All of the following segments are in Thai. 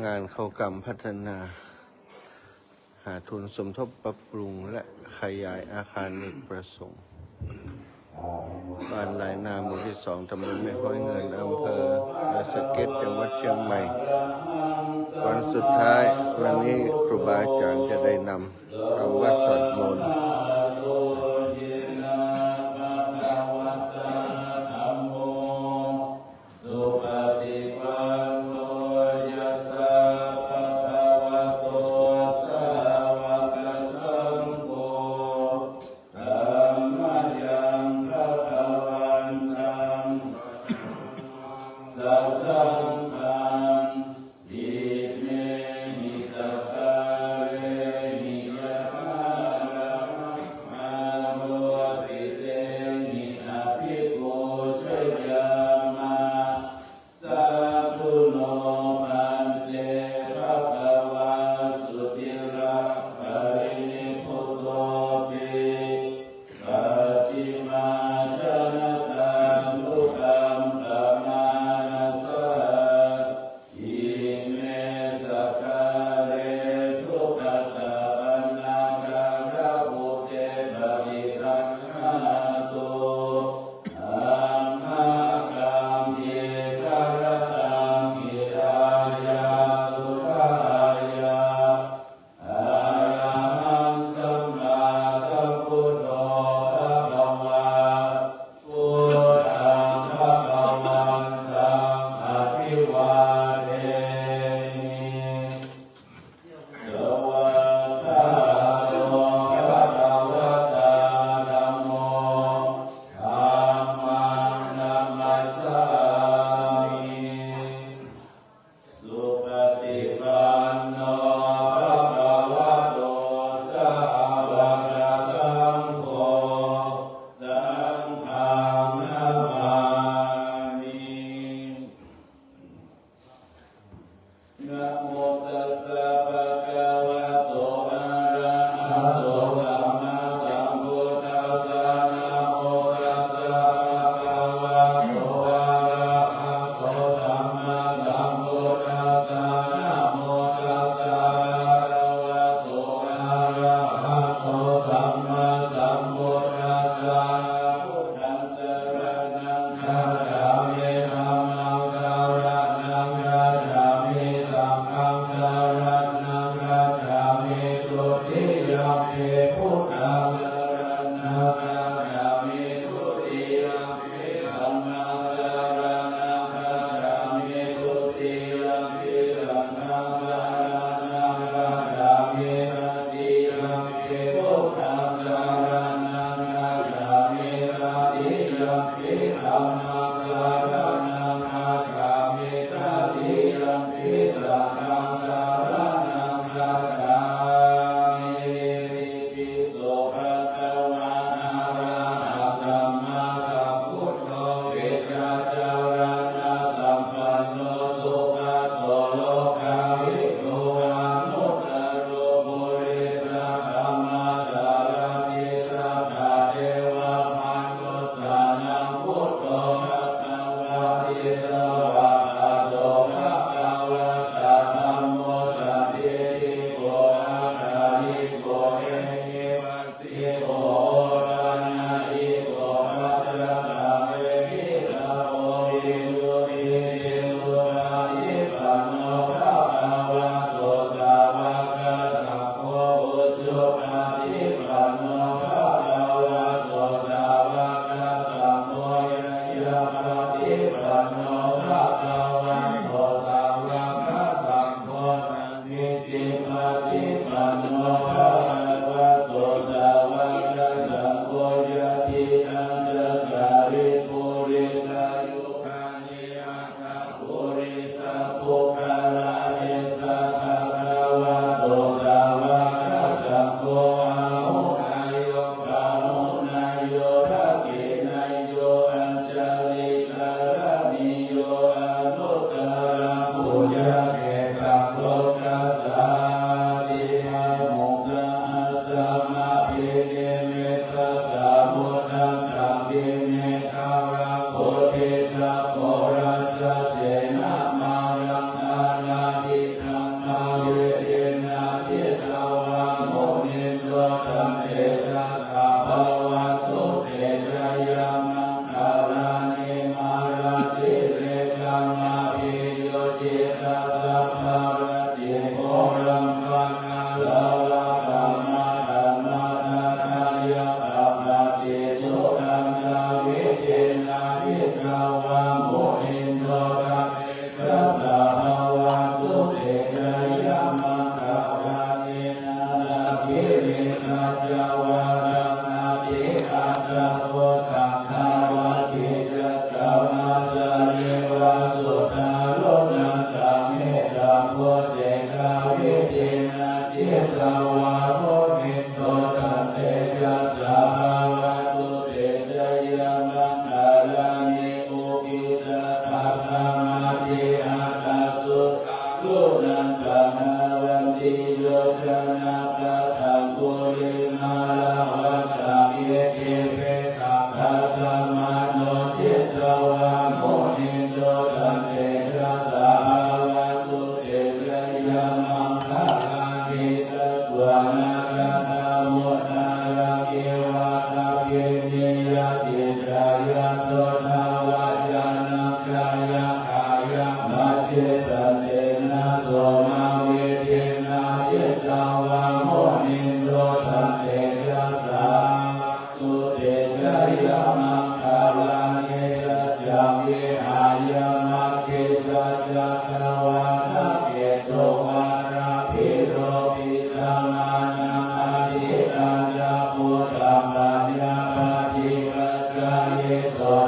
งานเข้ากรรมพัฒนาหาทุนสมทบปรับปรุงและขยายอาคารเอกประสงค์บ้านลายนาหมู่ที่2ตำบลแม่ห้อยเงินอำเภอดอยสะเก็ดจังหวัดเชียงใหม่วันสุดท้ายวันนี้ครูบาอาจารย์จะได้นำคำว่าสวดมนต์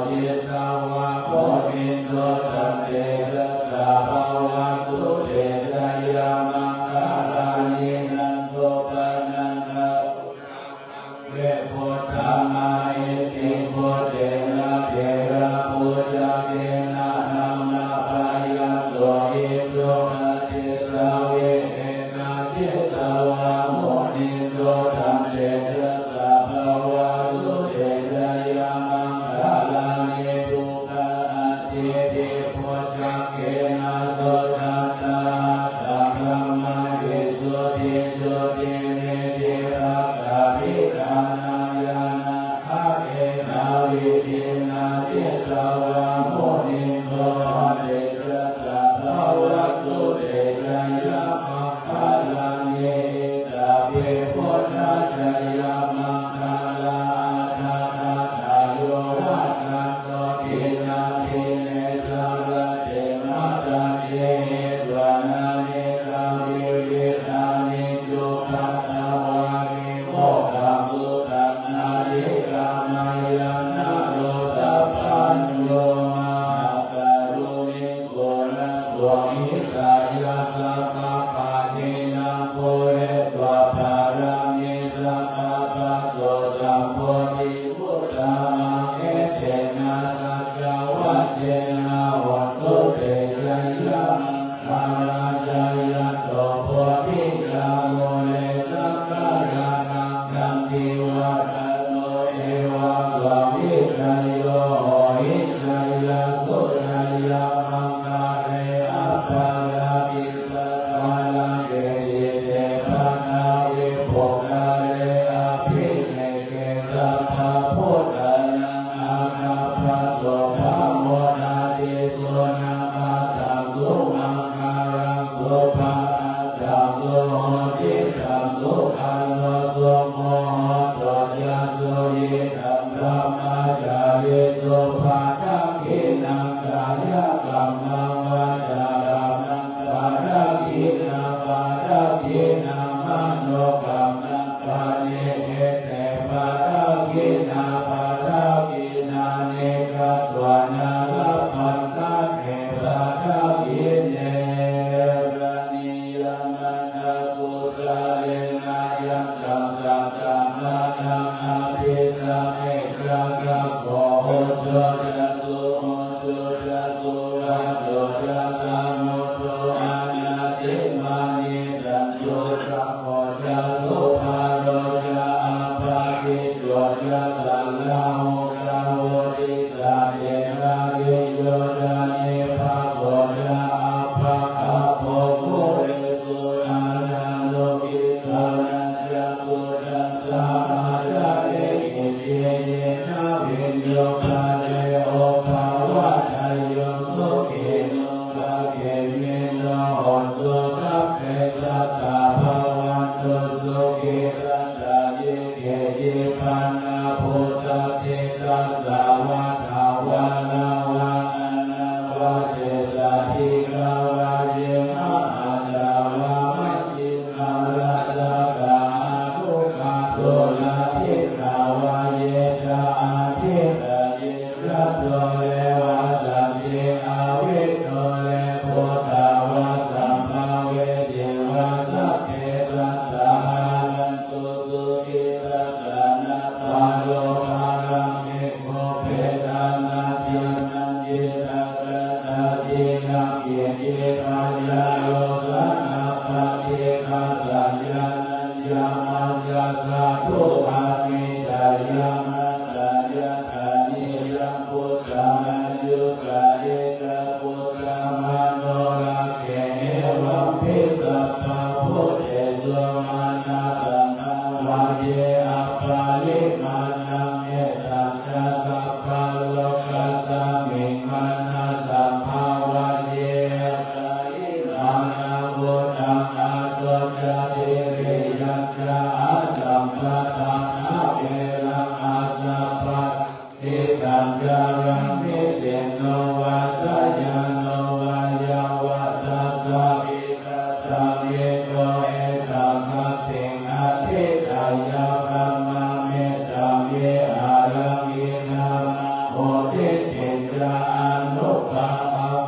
จิตตวะโพธิโตตัมเตสัสสะภะวะตุเตชะยามังคารานินันโตปะนันทะเวโพธามาอิติโพเตนะเทระปุจจเกนะนานาปายันโตอิโตนะเทสาเวเอนะจิตตวะโมนิโตธัมเตสัสสะภะวะตุเตชะยามังคาลานิทุกขานาทิติโพชักเกนะโสตัสสะธัมมังวิสุทธิสุทธิเนติระกาภิกานาญาณะเอนาวิทินาทิตวะโมนิโตเตชัสสะภะวะตุเตชะยามังคาลานิตาเปพุทธัสสะยามังคาลาทาทาทาโยวัฏันโตทินาทิเนสังฆเตนะตาเยตวานานิราวิวิธานิจุปัตตวามิโมกขมุตันนาริกามายานาโลสัพพัญโยมาการุณิโกนะตัวหิตายาสัพพะปานินาโพเรตวะภารามิสัพพะปะโตสัมโพธิพุทธามังเอเตนะสัจจวัชเชนะวัตถุเตชะยะมังคาราชยะโตโพธิกาโมเลสักกายานังกัมติวัฏโนเอวะกวามิชัยโยโหหิชัยยะสุชัยยะมังคาเรอัปปาราติตะกาลังเกติเตปะนาวิโภคาเรอภิเนเกสัพพะพุทธานังอานาปะโตภะโมนาติสุนังอาตังสุมังคารังสุภะตังสุโหติตังสุขันโนสุโมโตยะสุยิตังพระมาจาริสุภะทังขินังกายกัมมังวาจากัมมังปารากินังปารากินังมโนกัมมังปานิเอเตปารากินังปารากินังเนกัตวานาลปันตะเทปารากิเนระนิยมังอากุสะเลนะยัมจัมสัพพะมานังอาภิสัมเอกะกะโกโหสุจะสุโหสุจะสุระโตจะสัมมุตโตอานาติมานิสันโตสัมโฆจะสุภาโรจะอาภาคิโยจะสัลลาโหกะโหติสาเทนะริโยจะเนภะโกจะอาภาคาโภคุเรสุอาญาโลกิกานัญญปุตตัสสะอาจาเรหิเยเยนะวิญโยปะเรโอภาวะไทโยสุขิโนภะเกเมโนหนตุสัพเพสัตตาภวันตุสุขิรัตตาเยเกยิปันนาพุทธเทตัสสะวะทาวานาวานันนาวะเจสาธิกาวะเยมะอาจาวะมัจจิมาราชกาทุกขาโตลาทิกาวะเยจาอาทิตะเยระโตเลวะสัมเยอาวิโตเลโพธาวะสัมภเวเทวะสัพเพสัตตานันตุสุขิตัสสะนะปาโลภารังเอโกเปตานาทินันยิตะกะตะทินังเกียรติปัญญาโยสันนาปะเทคะสัญญานัญญามัญญาสาธุอามิจายามัตตายะธานิยังพุทธามัญยุกะเอกะพุทธามโนราเกเอวัมพิสัพพะพุทเทสุมานาตังวะเยอะปาลิมานังเอตังจะสัพพะโลกัสสมิงมานาสัพพะวะเยกายิมานาบุตังอาตุจาติริยัจจาสัมปะทังอาเวรังอาสัพพะทิตังจารังนิเสโนวาสยานโนวายาวะตัสสะวิกัตตังเยโกเอตังคัตติงอาทิตายาคัมมาเมตังเยอารังอินาโหติ ติจานุภา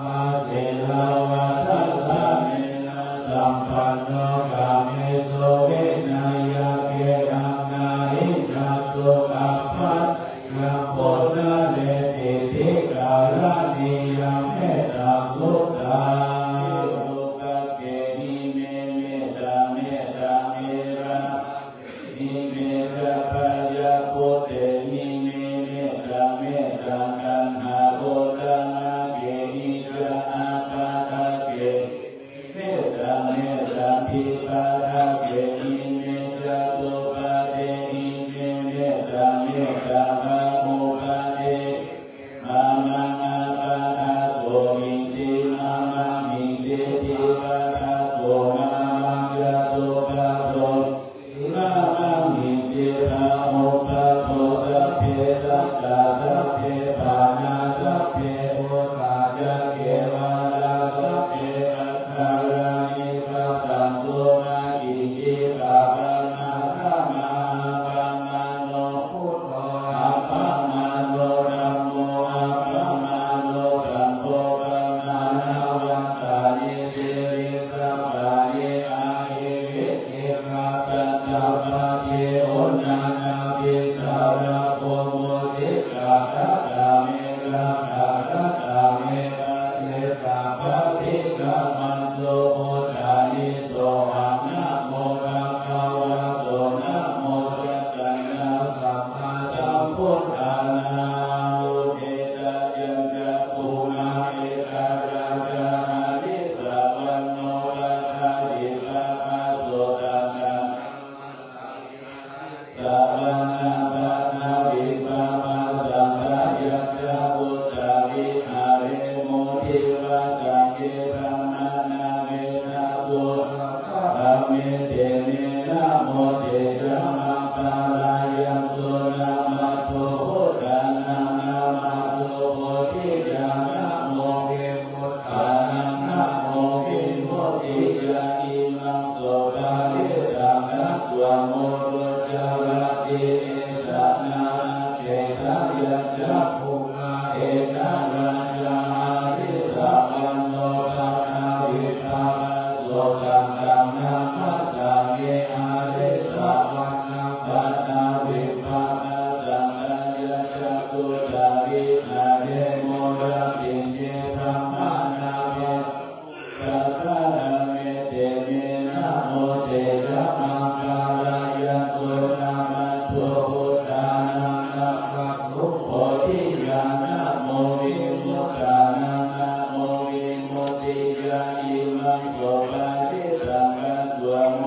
ภาสิลาวัฏสามินาสัมปันโนกามิสุวินัยเกตังนาหิจัตุกัปปัตยังปุณณเดติทิกาลานิยังเมตตาสุตตาสุขเกหิเมเมตตาเมตตาเมระหิเมระปัญญาปุเตหิเมเมตตาเมตตากันหาโอตังเกหิจะอาปาทะเกเมตตาเมตตาปิปาทะเกหิเมจตุปาเตหิเมเมตตาเมตตาภะโมปาเตอามังอาปาทะโกมิสิอามังมิสิทิปาทะโกอามังยะตุปะโตอามังมิสิอาโมปะโตสัพเพสัตตาสัพเพปานาสัพเพโอกาจะเกวาลาสัพเพอัคคารานิปัสสันตุมาอิจิปะปะนาคามาปัมมาโนพุทโธอะปัมมาโนธัมโมอะปัมมาโนสังโฆปัมมานาวันตานิสิริสัพพะเยอาหิวิเทกาสัตตะปะเทโอนานาภิสาระโพโมสิกาทัตตาเมกะทัตตาเมกะเสตาปะทิกามันโตโพธานิโสอะนะโมภะคะวะโตนะโมตัสสะนะสัมมาสัมพุทธัสสะอุเทตะยันจะภูมาเอการาชาริสาวันโนรัตถะดิปะภะโสตังกังสาวนาปะนาวิปะภะสังฆายัจจะพุทธาวิหาเรโมทิวะสังเกปะนานาเมนะตุอะเมเตเมนะโมเตระมังปาลายัมตุนะมะตุพุทธานังนะมะตุโพธิญาณนะโมวิมุตตานังนะโมวิมุตติญาณิมังโสภะริตังนะตัวโมตุจารติเอสะนาเตทะยัจจะภูมาเอการาชาริสาวันโนภะคะวิภาโสตังกังนะมัสสะเยอาริสาวันนะปะนาวิภาสังฆายัจจะตุตาวิหาเรโมระติเจพระมานาเมสัพพะเมเตเมนะโมเตระมังคาลายันตุนะมัตถุพุทธานังนะภะคุโพธิญาณนะโมวิมุตตานังนะโมวิมุตติญาณิมังโสภะริตังกัตวะโม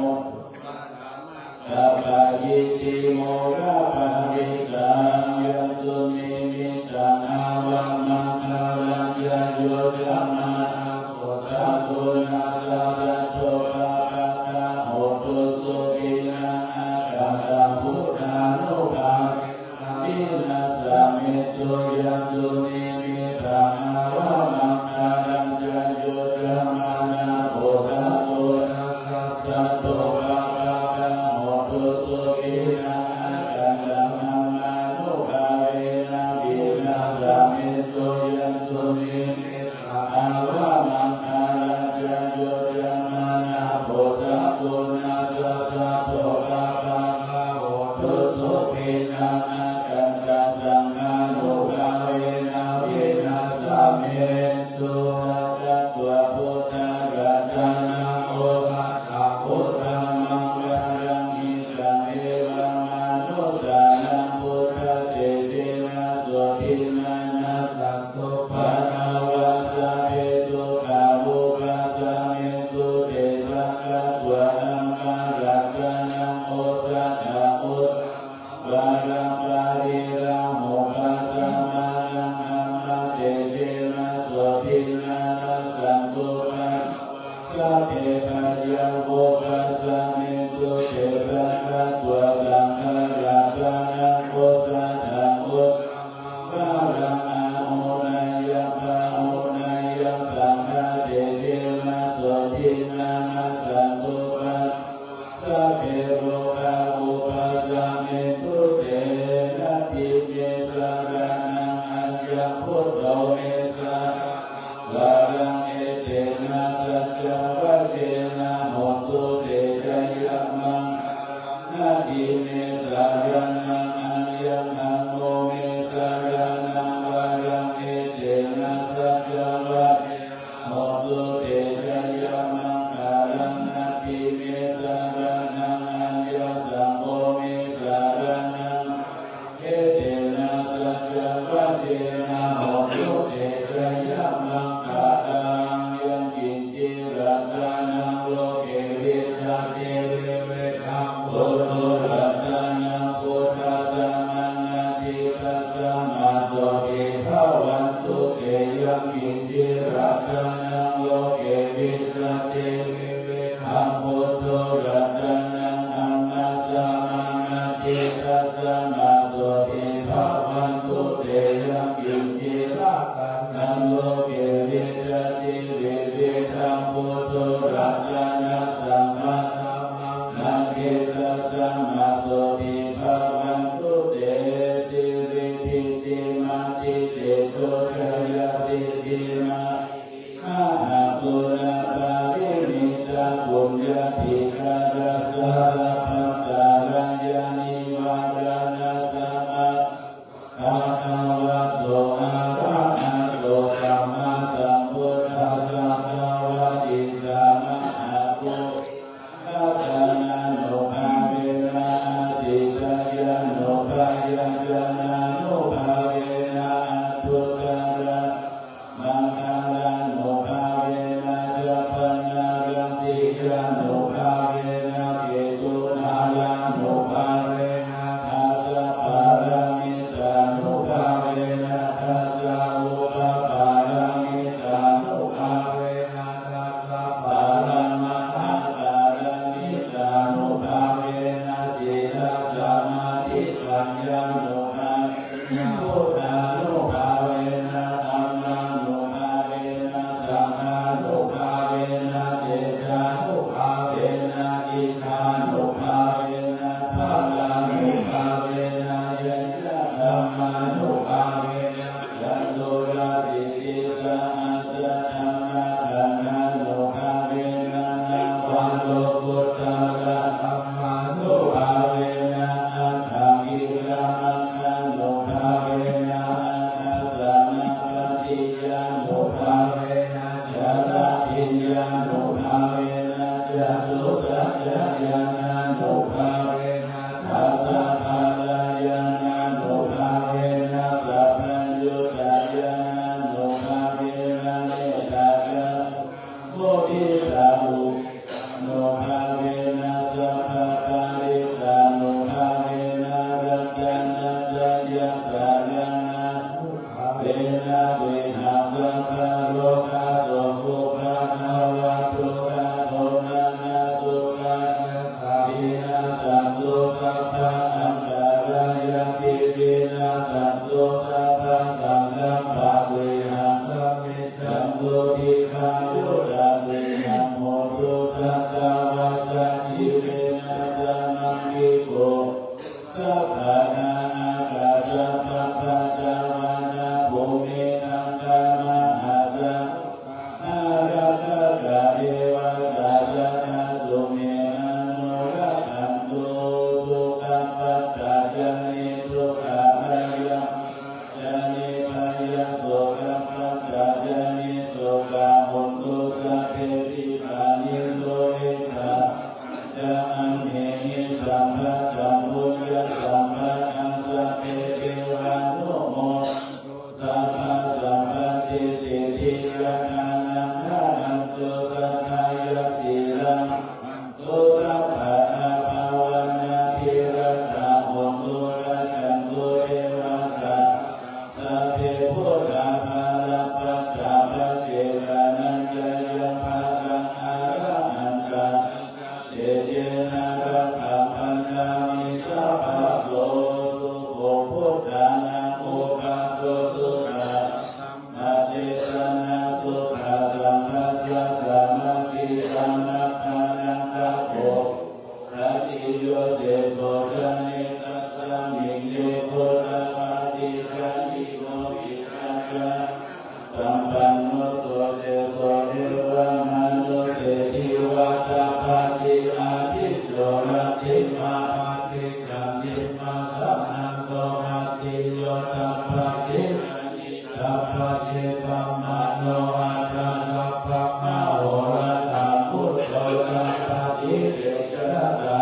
ตัปปะยิติโมระปะริตังยันตุนิมิตังอาวะมังคาลังยะโยธัมมานะโพสัตตุนะสัพพะโตปะปะทะโหตุสุขินังอาคัตตังพุทธานุภาเวนะวินัสสะเมตุยันตุนิมิตังอาวะมังคาลังยะโยธัมมานะโพสัตตุนะสัพพะโตปะปะทะโหตุสุขินังอาคัตตังธัมมานุภาเวนะวินัสสะเมตุยันตุนิมิตังอาวะมังคาลังยะโยธัมมานะโพสัตตุนะสัพพะโตปะปะทะโหตุสุขินังอาคัตตังสังฆานุภาเวนะวินัสสะเมตุสัพพะพุทธะกัจจานะโอสัทธะพุทธังมังคลังหิตังเอวังมนุสสานังพุทธเตตินะโสทินะนะสัตตุปะนาวะสัพเพตุกามุปัสสะเมตุเตสังฆตัวอังคารัตนังโอสัทธะอุตวารังปาริรังโมปัสสะมานังอัมมะเตตินะโสทินะนะสัตตุปะสัพเพปัญญาโมปัสสะเมตุเตสังฆตัวสังฆรัตนังโอสัทธะอุตวารังอาโมนาย ทโธเมสาวารังเอเตนะสัจจวัชเชนะโหตุเตชะยะมังนาทีเมสารนังอัญญมังโมเมสารนังวารังเอเตนะสัจจวัชโหตุเตชะยะมังคารังนาทีเมสารนังอัญญสังโมเมสารนังเอเตนะสัจจวัชเชนะโหตุเตชะยะมังคารังยันกินจิรัตนังโลเกวิชาเทเวทังโพธุรัตนังพุทธัสสะมังนาทิตัสสะมาโสติภาวันตุเตยังกินจิรัตนังโลเกวิชาเทเวทังพุทธุรัตนังอัมมัสสะมังนาทิตัสสะมาโสติภาวันตุเตยังกินจิรัตนังโลเกวิชาเทเวทังพุทธุรัตนังสัมมาสัมมังนาทิตัสสะมาโสติภาวันตุเตสิริทิติมาทิเตโชชยสิทธิมาอาหาปุระปาริมิตาปุญญาภิการัสสะภัตตารัญญานิวารานัสสะมะภะคะวะโตอะระหะโตสัมมาสัมพุทธัสสะภะคะวะติสัมมาอะปุรัตนานุภาเวนะอาทิตยานุภายัญจนานุภาเวนะอัตถุตระมังคลานุภาเวนะสัพพนารังสียานุภาเวนะเกตุนาลานุภาเวนะทัสสะปารามิตานุภาเวนะทัสสะอุปปารามิตานุภาเวนะทัสสะปารามังอัปปารามิตานุภาเวนะสีลสมาธิปัญญานุภาพุทธานุภาเวนะธัมมานุภาเวนะสังฆานุภาเวนะเตชะนุภาเวนะอิทธานุภาเวนะภาลานุภาเวนะยัญญธัมมานุภาเวนะยันโตราติติสะอาสะธรรมะธัมมานุภาเวนะนาวันโลกุตตระธัมมานุภาเวนะอัฏฐกิรามังคนุภาเวนะอัฏฐสนะปฏิยานุภาเวนะชาลทิญญานุภาเวนะจตุสัจจญาณานุภาเวนะทัสสะภาลายานานุภาเวนะสัพพัญญุตายานานุภาเวนะเนตากะโมทิตาอุนุภาเวนะสัพพะปาริตานุภาเวนะรัตนัตยะสารนานุภาเวนะเวหัสสะภะโลกาโสภุภะคะวะโตอะโตนะนะสุขังสัพพินาสัตตุสัพพะอันตรายะทิวินาสัตตุสัพพะสังฆังภะเวหังสัมมิจันตุทิฆายุระเวหังโหตุสัตตวัสสะจิเวนะสัมมังคิโกสัพพะนานาคัสสะปะปะตะวานะภูมิทังกามหัสสะนารัตตะเอวะตัสสะนะตุเมนะโนรักขันตุทุกขปัตตะจานิทุกขะภยังจานิภยโสกปัตตะจานิโสกะหุนตุสัพเพปิปานิโสเอตะจาอันเนหิสัมภะตัมปุญญสัมภะอัสสะเพเทวานุโมสัพพะสัมปติสิทธิยะทานังทานันตุสัพพะยะสีลังตุสัพพะอาภาวนาธิรัตถะโหตุระจันตุเทวตาสัพเพพุทธาภาลปัตตาภะเจกานัญจายะภาลังอาระหันตาเตเจนะรักขังพันธามิสัพพะโสสุโภพุทธานังอุปะโตสุขะนาเตสนะสุข สัมปันโนสุเตโสเทวมนุเสติวัตปะติอาทิตโยระติมาปะติกัสสิมาสัมนันโตปะติโยตัปปะติตัปปะติปัมมาโนอัตตาสัพพะมะโหระตาพุทโธตัปปะติเตชะสา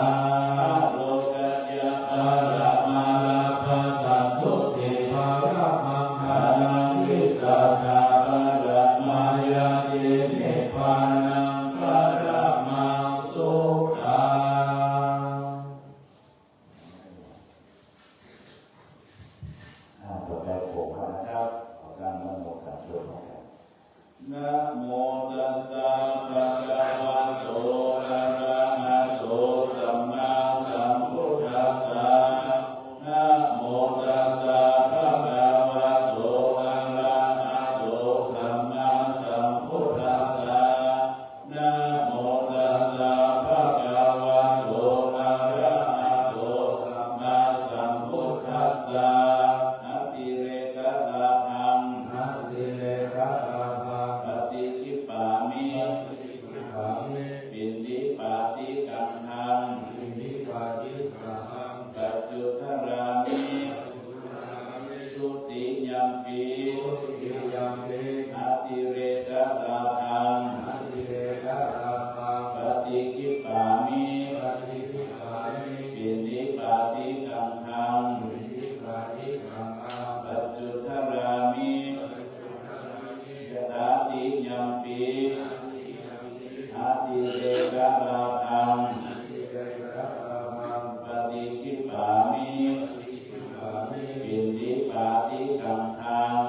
โลกัญญาภาระมาลาภาสัตตุติภาระมังคานังวิสัสสะภาระมายาตินิพพานังภาระมังสุขังต่อไปผมนะครับขอการนโมสามจบนะครับนะโมตัสสะภะคะวะโตอะระหะโตสัมมาสัมพุทธัสสะนะโมตัสสะภะคะวะโตอะระหะโตสัมมาสัมพุทธัสสะนะโมตัสสะภะคะวะโตอะระหะโตสัมมาสัมพุทธัสสะอะติเรกะตะหังอะติเรกะตะหังปฏิคิปามิปินดิปาติกังหังปัจจุทรามิทุติยัมปิอะติเรกะตะหังปฏิคิปามิปินดิปาติกังหังปัจจุทรามิยะตาติยัมปิอะติเรกะตะหังปฏิคิปามิปินดิปาติกังหัง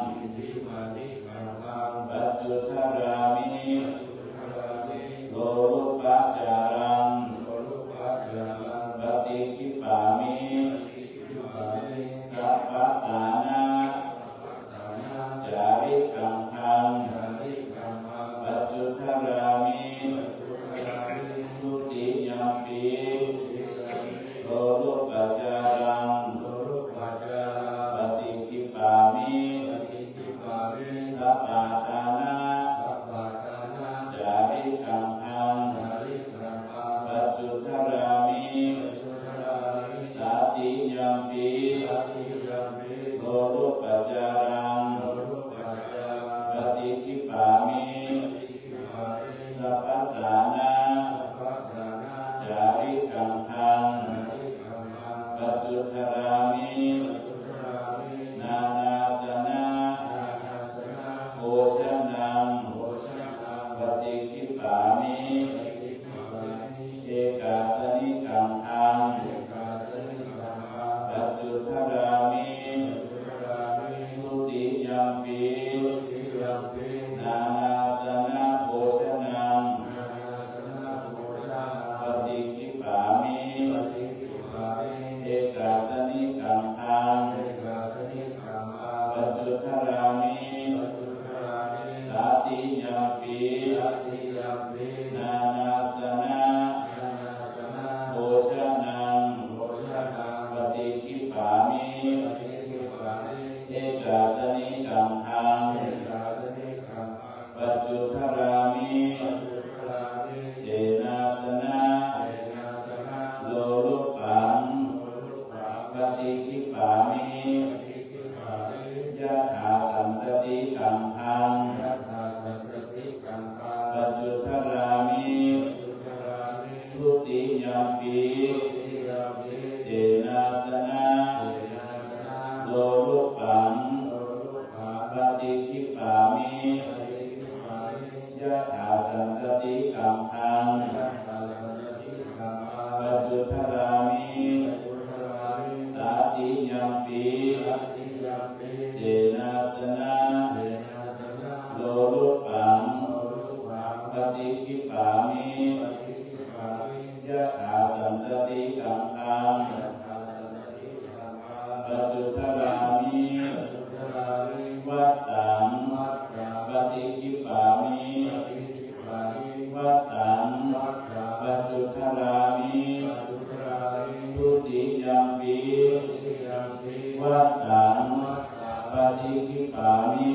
ปัจจุทรามิโลรุปะจารังปฏิคิปามิสัพพะตานะจาริกังหังปัจจุทรามิทุติยัมปิโลรุปะจารังปฏิคิปามิสัพพะตานะจาริกังหังปัจจุทรามิตาติยัมปิโลรุปะจารังปฏิคิปามิสัพพะตานะจาริกังหังปัจจุทรามินานาสนะโภชนังปฏิคิปามิเอกาสนิกังหังปัจจุทรามิทุติยัมปินานาสนะโภชนังปฏิคิปามิเอกาสนิกังหังปัจจุทรามิตาติยัมปินานาสนะโภชนังปฏิคิปามิเอกาสนิกังหังปัจจุทรามิเสนาสนะโลรุปังปฏิคิปามิยะถาสันตติกังหังปัจจุทรามิทุติยัมปิเสนาสนะโลรุปังปฏิคิปามิยะถาสันตติกังหังปัจจุทรามิตาติยัมปิเสนาสนะโลรุปังปฏิคิปามิยะถาสันตติกังหังปัจจุทรามิวัตตังปฏิคิปามิวัตตังปัจจุทรามิทุติยัมปิวัตตังปฏิคิปามิ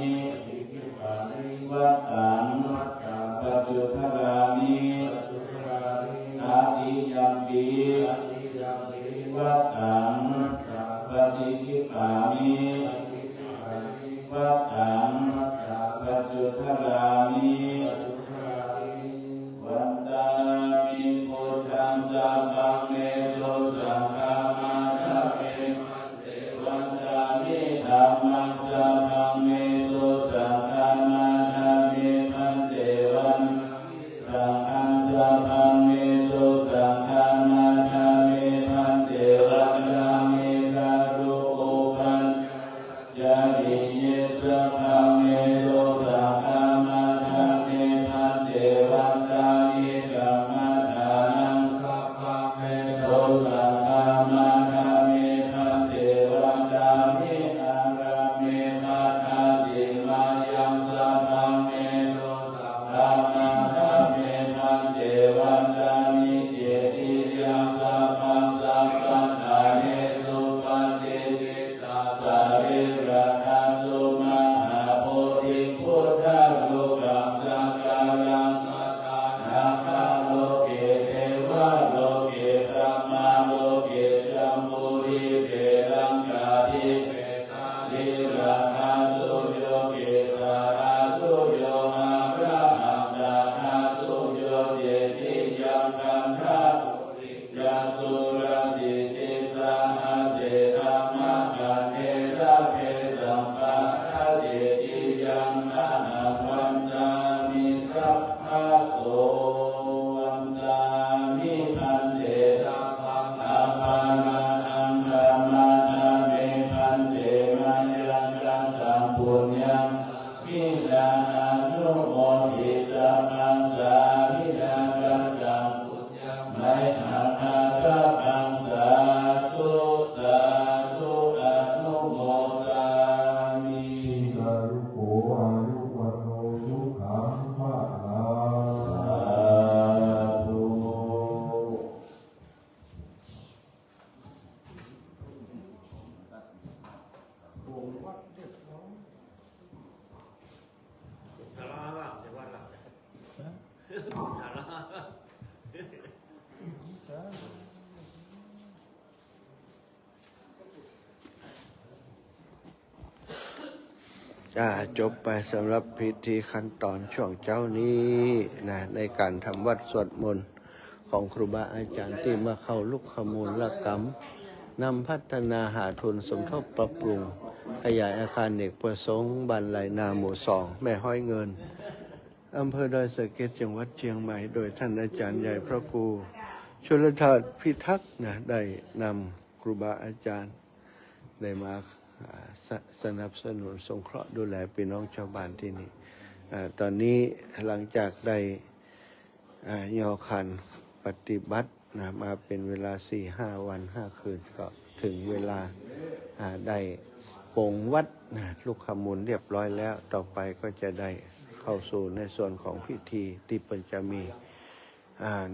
โลสักขามาทาเมพันเตวันตานิกรรมฐานังสัพพะเมโลสักขามาทาเมพันเตวันตานิอาราเมมาทาสิมายังสัพพะเมโลสักขามาทาเมพันเตวันตานิเจติยังสัพพะสัพพะทาเนสุปฏิปิตาสาริระทันตุมหาโพธิพุทธรูปังสักการังสัทธานาคาโลเกเทวะโลเกพระมาโลเกจัมปุริเปรังกาทิเปสาลิระทันตุโยเกสาราตุโยอาระหังดานาตุโยเจติยังคันธาตุริยตุระสิติสังหเสธรรมกันเทสะเพสัมปะระเจติยังนานาวันตามิสัพพะโสวันตามิพันเตสัพพะอาภารานังธรรมนาเมพันเตมัญญังกันตังปุญญังมิลานานุโมทิตามังสามิลากันตังปุญญังไมหังอาตาปังสาธุสาธุอนุโมทามิ อายุโกอายุวันโนสุขังภะลัง สาธุ ทะเลาะบ้างจะว่าหลับเลยทะเลาะ จบไปสำหรับพิธีขั้นตอนช่วงเจ้านี้นะในการทำวัดสวดมนต์ของครูบาอาจารย์ที่มาเข้าลุกขมูลกรรมนำพัฒนาหาทุนสมทบปรับปรุง ขยายอาคารเอกประสงค์บ้านไหลนาหมู่2 แม่ห้อยเงิน อำเภอดอยสะเก็ดจังหวัดเชียงใหม่ โดยท่านอาจารย์ใหญ่พระครูชลธาตุพิทักษ์นะได้นำครูบาอาจารย์ได้มาสนับสนุนสงเคราะห์ดูแลพี่น้องชาวบ้านที่นี่ตอนนี้หลังจากได้ยอคันปฏิบัตินะมาเป็นเวลา 4-5 วัน 5 คืนก็ถึงเวลาได้โปร่งวัดนะลูกขมูลเรียบร้อยแล้วต่อไปก็จะได้เข้าสู่ในส่วนของพิธีที่เป็นจะมี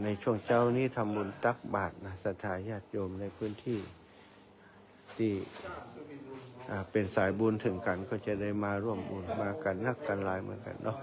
ในช่วงเช้านี้ทำบุญตักบาตรนะศรัทธาญาติโยมในพื้นที่ที่เป็นสายบุญถึงกันก็จะได้มาร่วมบุญมากันนักกันหลายเหมือนกันเนาะ